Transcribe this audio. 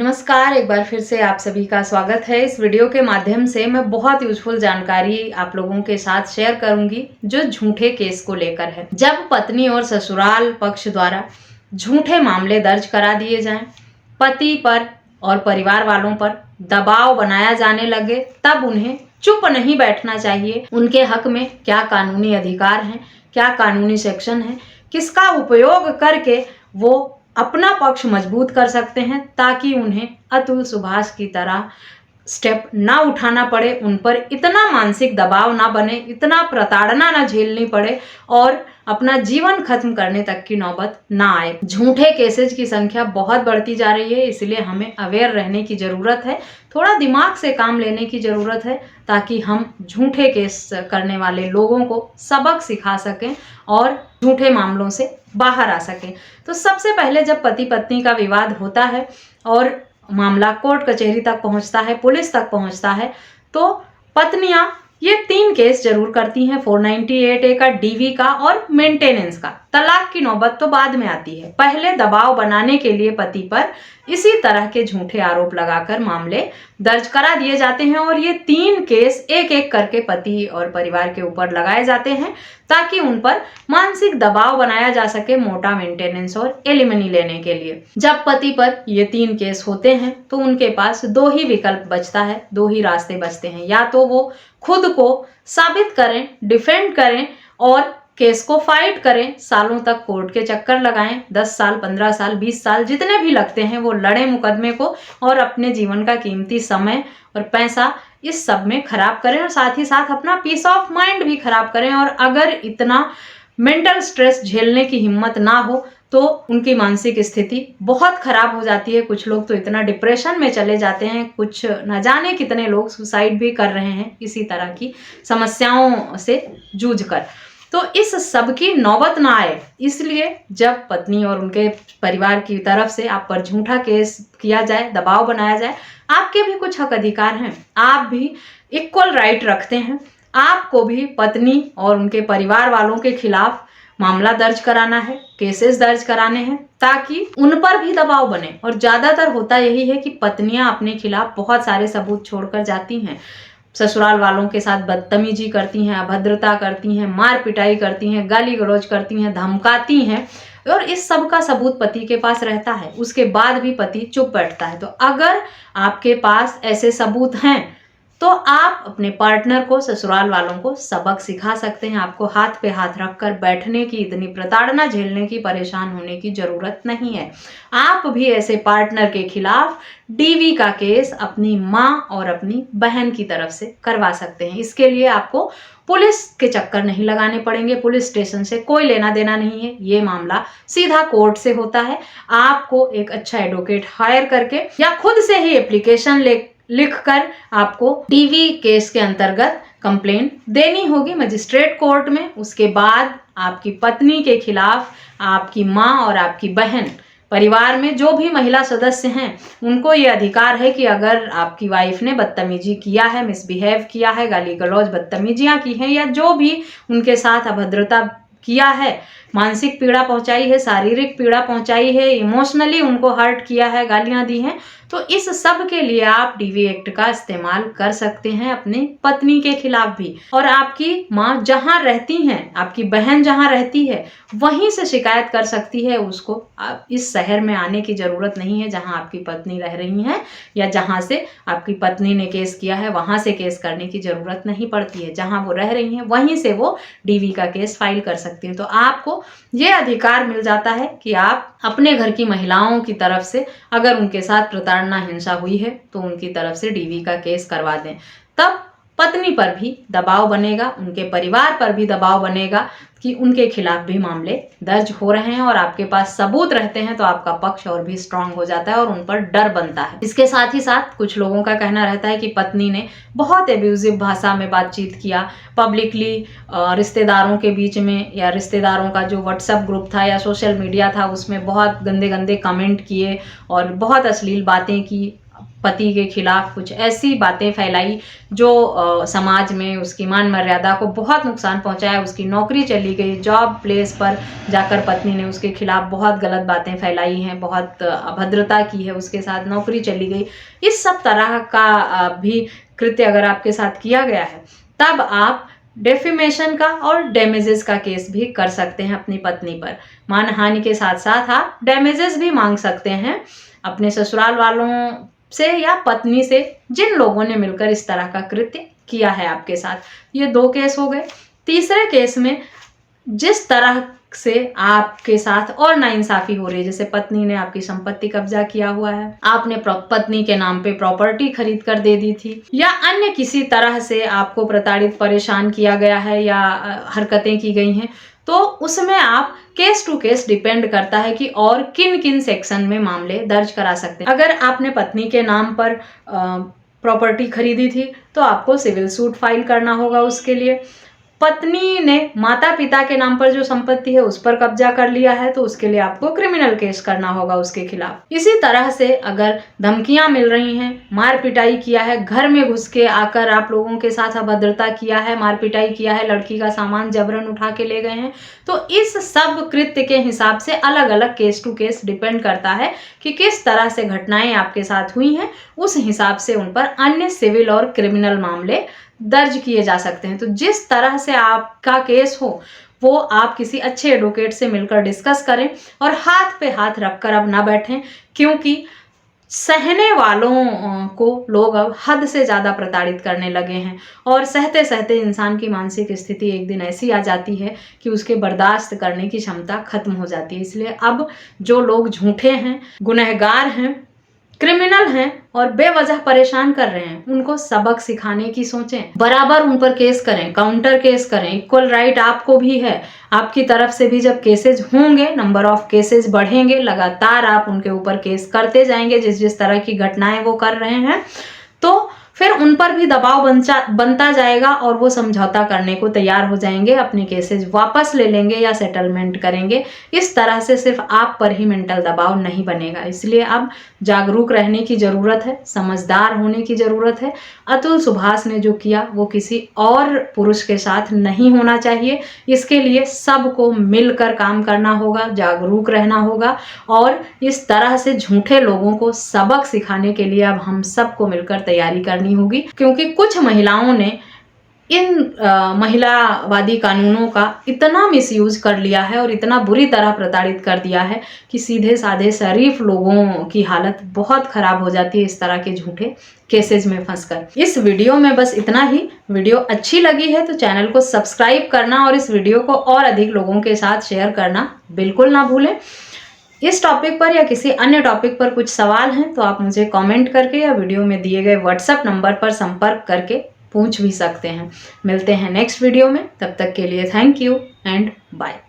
नमस्कार, एक बार फिर से आप सभी का स्वागत है। इस वीडियो के माध्यम से मैं बहुत यूजफुल जानकारी आप लोगों के साथ शेयर करूंगी जो झूठे केस को लेकर है। जब पत्नी और ससुराल पक्ष द्वारा झूठे मामले दर्ज करा दिए जाएं, पति पर और परिवार वालों पर दबाव बनाया जाने लगे, तब उन्हें चुप नहीं बैठना चाहिए। उनके हक में क्या कानूनी अधिकार हैं, क्या कानूनी सेक्शन है, किसका उपयोग करके वो अपना पक्ष मजबूत कर सकते हैं, ताकि उन्हें अतुल सुभाष की तरह स्टेप ना उठाना पड़े, उन पर इतना मानसिक दबाव ना बने, इतना प्रताड़ना ना झेलनी पड़े और अपना जीवन खत्म करने तक की नौबत ना आए। झूठे केसेज की संख्या बहुत बढ़ती जा रही है, इसलिए हमें अवेयर रहने की ज़रूरत है, थोड़ा दिमाग से काम लेने की ज़रूरत है, ताकि हम झूठे केस करने वाले लोगों को सबक सिखा सकें और झूठे मामलों से बाहर आ सकें। तो सबसे पहले जब पति पत्नी का विवाद होता है और मामला कोर्ट कचहरी तक पहुंचता है, पुलिस तक पहुंचता है, तो पत्नियां ये 3 केस जरूर करती हैं, 498A का, डीवी का और मेंटेनेंस का। तलाक की नौबत तो बाद में आती है। पहले दबाव बनाने के लिए पति पर इसी तरह के झूठे आरोप लगाकर मामले दर्ज करा दिए जाते हैं और ये 3 केस एक एक करके पति और परिवार के ऊपर लगाए जाते हैं, ताकि उन पर मानसिक दबाव बनाया जा सके मोटा मेंटेनेंस और एलिमनी लेने के लिए। जब पति पर ये 3 केस होते हैं तो उनके पास 2 ही विकल्प बचता है, 2 ही रास्ते बचते हैं। या तो वो खुद को साबित करें, डिफेंड करें और केस को फाइट करें, सालों तक कोर्ट के चक्कर लगाएं, 10 साल, 15 साल, 20 साल जितने भी लगते हैं वो लड़ें मुकदमे को और अपने जीवन का कीमती समय और पैसा इस सब में खराब करें और साथ ही साथ अपना पीस ऑफ माइंड भी खराब करें। और अगर इतना मेंटल स्ट्रेस झेलने की हिम्मत ना हो तो उनकी मानसिक स्थिति बहुत खराब हो जाती है। कुछ लोग तो इतना डिप्रेशन में चले जाते हैं, कुछ न जाने कितने लोग सुसाइड भी कर रहे हैं इसी तरह की समस्याओं से जूझकर। तो इस सब की नौबत ना आए, इसलिए जब पत्नी और उनके परिवार की तरफ से आप पर झूठा केस किया जाए, दबाव बनाया जाए, आपके भी कुछ हक अधिकार हैं, आप भी इक्वल राइट रखते हैं। आपको भी पत्नी और उनके परिवार वालों के खिलाफ मामला दर्ज कराना है, केसेस दर्ज कराने हैं, ताकि उन पर भी दबाव बने। और ज्यादातर होता यही है कि पत्नियां अपने खिलाफ बहुत सारे सबूत छोड़कर जाती हैं, ससुराल वालों के साथ बदतमीजी करती हैं, अभद्रता करती हैं, मार पिटाई करती हैं, गाली गलौज करती हैं, धमकाती हैं, और इस सब का सबूत पति के पास रहता है। उसके बाद भी पति चुप बैठता है। तो अगर आपके पास ऐसे सबूत हैं तो आप अपने पार्टनर को, ससुराल वालों को सबक सिखा सकते हैं। आपको हाथ पे हाथ रखकर बैठने की, इतनी प्रताड़ना झेलने की, परेशान होने की जरूरत नहीं है। आप भी ऐसे पार्टनर के खिलाफ डीवी का केस अपनी माँ और अपनी बहन की तरफ से करवा सकते हैं। इसके लिए आपको पुलिस के चक्कर नहीं लगाने पड़ेंगे, पुलिस स्टेशन से कोई लेना देना नहीं है, ये मामला सीधा कोर्ट से होता है। आपको एक अच्छा एडवोकेट हायर करके या खुद से ही एप्लीकेशन लिखकर आपको डीवी केस के अंतर्गत कंप्लेंट देनी होगी मजिस्ट्रेट कोर्ट में। उसके बाद आपकी पत्नी के खिलाफ आपकी माँ और आपकी बहन, परिवार में जो भी महिला सदस्य हैं, उनको ये अधिकार है कि अगर आपकी वाइफ ने बदतमीजी किया है, मिसबिहेव किया है, गाली गलौज, बदतमीजियां की हैं, या जो भी उनके साथ अभद्रता किया है, मानसिक पीड़ा पहुंचाई है, शारीरिक पीड़ा पहुंचाई है, इमोशनली उनको हर्ट किया है, गालियां दी हैं, तो इस सब के लिए आप डीवी एक्ट का इस्तेमाल कर सकते हैं अपनी पत्नी के खिलाफ भी। और आपकी माँ जहां रहती हैं, आपकी बहन जहां रहती है, वहीं से शिकायत कर सकती है। उसको आप इस शहर में आने की जरूरत नहीं है जहां आपकी पत्नी रह रही हैं, या जहां से आपकी पत्नी ने केस किया है वहां से केस करने की जरूरत नहीं पड़ती है। जहां वो रह रही हैं वहीं से वो डीवी का केस फाइल कर सकती हैं। तो आपको ये अधिकार मिल जाता है कि आप अपने घर की महिलाओं की तरफ से, अगर उनके साथ प्रताड़ना, हिंसा हुई है, तो उनकी तरफ से डीवी का केस करवा दें। तब पत्नी पर भी दबाव बनेगा, उनके परिवार पर भी दबाव बनेगा कि उनके खिलाफ भी मामले दर्ज हो रहे हैं, और आपके पास सबूत रहते हैं तो आपका पक्ष और भी स्ट्रांग हो जाता है और उन पर डर बनता है। इसके साथ ही साथ कुछ लोगों का कहना रहता है कि पत्नी ने बहुत एब्यूजिव भाषा में बातचीत किया, पब्लिकली रिश्तेदारों के बीच में, या रिश्तेदारों का जो व्हाट्सएप ग्रुप था या सोशल मीडिया था उसमें बहुत गंदे गंदे कमेंट किए और बहुत अश्लील बातें की, पति के खिलाफ कुछ ऐसी बातें फैलाई जो समाज में उसकी मान मर्यादा को बहुत नुकसान पहुंचाया। उसकी नौकरी चली गई, जॉब प्लेस पर जाकर पत्नी ने उसके खिलाफ बहुत गलत बातें फैलाई हैं, बहुत अभद्रता की है उसके साथ, नौकरी चली गई। इस सब तरह का भी कृत्य अगर आपके साथ किया गया है तब आप डेफिमेशन का और डैमेजेस का केस भी कर सकते हैं अपनी पत्नी पर। मानहानि के साथ साथ आप डैमेजेस भी मांग सकते हैं अपने ससुराल वालों से या पत्नी से, जिन लोगों ने मिलकर इस तरह का कृत्य किया है आपके साथ। ये 2 केस हो गए। तीसरे केस में जिस तरह से आपके साथ और नाइंसाफी हो रही है, जैसे पत्नी ने आपकी संपत्ति कब्जा किया हुआ है, आपने पत्नी के नाम पे प्रॉपर्टी खरीद कर दे दी थी, या अन्य किसी तरह से आपको प्रताड़ित परेशान किया गया है या हरकतें की गई हैं, तो उसमें आप केस टू केस डिपेंड करता है कि और किन किन सेक्शन में मामले दर्ज करा सकते हैं। अगर आपने पत्नी के नाम पर प्रॉपर्टी खरीदी थी तो आपको सिविल सूट फाइल करना होगा उसके लिए। पत्नी ने माता पिता के नाम पर जो संपत्ति है उस पर कब्जा कर लिया है तो उसके लिए आपको क्रिमिनल केस करना होगा उसके खिलाफ। इसी तरह से अगर धमकियां मिल रही हैं, मार पिटाई किया है, घर में घुस के आकर आप लोगों के साथ अभद्रता किया है, मार पिटाई किया है, लड़की का सामान जबरन उठा के ले गए हैं, तो इस सब कृत्य के हिसाब से अलग अलग केस टू केस डिपेंड करता है कि किस तरह से घटनाएं आपके साथ हुई हैं। उस हिसाब से उन पर अन्य सिविल और क्रिमिनल मामले दर्ज किए जा सकते हैं। तो जिस तरह से आपका केस हो वो आप किसी अच्छे एडवोकेट से मिलकर डिस्कस करें और हाथ पे हाथ रखकर अब ना बैठें, क्योंकि सहने वालों को लोग अब हद से ज़्यादा प्रताड़ित करने लगे हैं और सहते सहते इंसान की मानसिक स्थिति एक दिन ऐसी आ जाती है कि उसके बर्दाश्त करने की क्षमता खत्म हो जाती है। इसलिए अब जो लोग झूठे हैं, गुनहगार हैं, क्रिमिनल हैं और बेवजह परेशान कर रहे हैं, उनको सबक सिखाने की सोचें, बराबर उन पर केस करें, काउंटर केस करें। इक्वल राइट आपको भी है, आपकी तरफ से भी जब केसेज होंगे, नंबर ऑफ केसेज बढ़ेंगे, लगातार आप उनके ऊपर केस करते जाएंगे जिस जिस तरह की घटनाएं वो कर रहे हैं, तो फिर उन पर भी दबाव बनता जाएगा और वो समझौता करने को तैयार हो जाएंगे, अपने केसेज वापस ले लेंगे या सेटलमेंट करेंगे। इस तरह से सिर्फ आप पर ही मेंटल दबाव नहीं बनेगा। इसलिए अब जागरूक रहने की ज़रूरत है, समझदार होने की ज़रूरत है। अतुल सुभाष ने जो किया वो किसी और पुरुष के साथ नहीं होना चाहिए। इसके लिए सबको मिलकर काम करना होगा, जागरूक रहना होगा और इस तरह से झूठे लोगों को सबक सिखाने के लिए अब हम सबको मिलकर तैयारी करनी होगी, क्योंकि कुछ महिलाओं ने इन महिलावादी कानूनों का इतना मिसयूज कर लिया है और इतना बुरी तरह प्रताड़ित कर दिया है कि सीधे साधे शरीफ लोगों की हालत बहुत खराब हो जाती है इस तरह के झूठे केसेज में फंसकर। इस वीडियो में बस इतना ही। वीडियो अच्छी लगी है तो चैनल को सब्सक्राइब करना और इस वीडियो को और अधिक लोगों के साथ शेयर करना बिल्कुल ना भूलें। इस टॉपिक पर या किसी अन्य टॉपिक पर कुछ सवाल हैं तो आप मुझे कमेंट करके या वीडियो में दिए गए व्हाट्सएप नंबर पर संपर्क करके पूछ भी सकते हैं। मिलते हैं नेक्स्ट वीडियो में, तब तक के लिए थैंक यू एंड बाय।